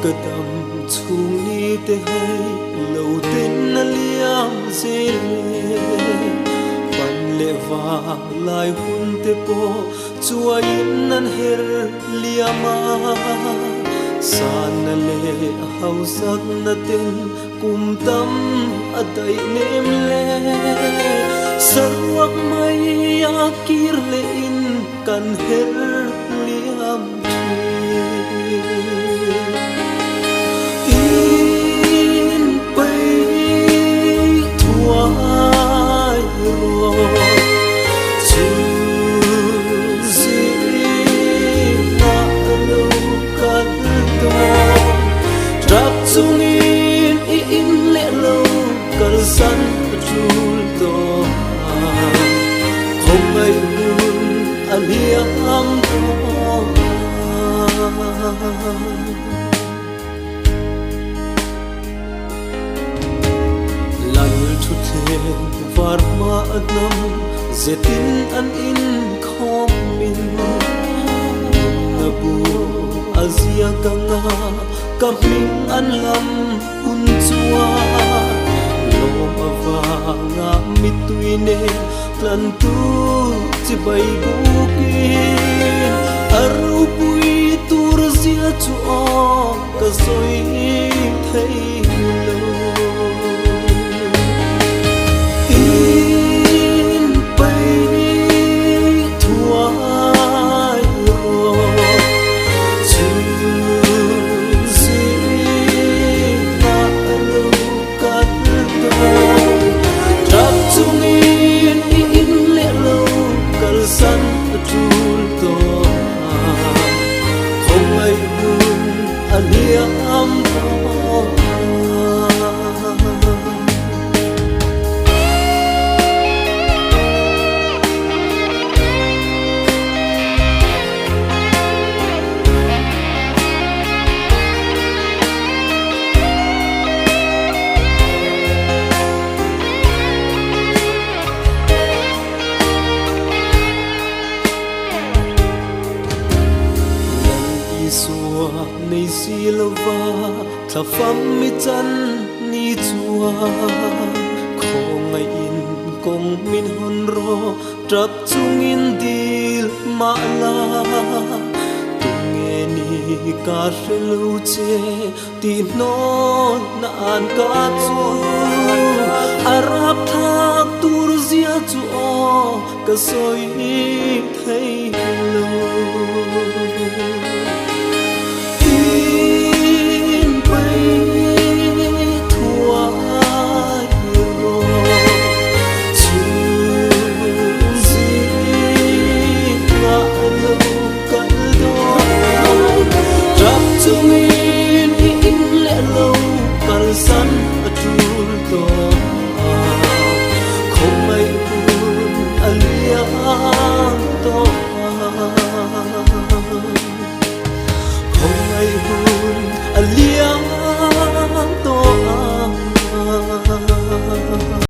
kadam chung ni te hai lo tin na liam zele pan le wa lai hun te po chua in nan her liama san na le hau sak na ten kum tam adai nem le sarwak mai akir le in kan her liam in pai thuai ro chu zi na lo kan to trap chung in le lo kal san chul to không ai buồn aliam to varma adnam zetin an in khomin nabu azia kanga kaming an lam unchua lom awanga mituine tlantu chibai buki arupui turzia chu o kasoi thei lo nei si lova tha fam mi chan ni chua khong ai in kong min hon ro trap chung in dil ma la tunge ni ka shelo che ti non na an ka chu arap thak tur zia chu o ka soi thei lo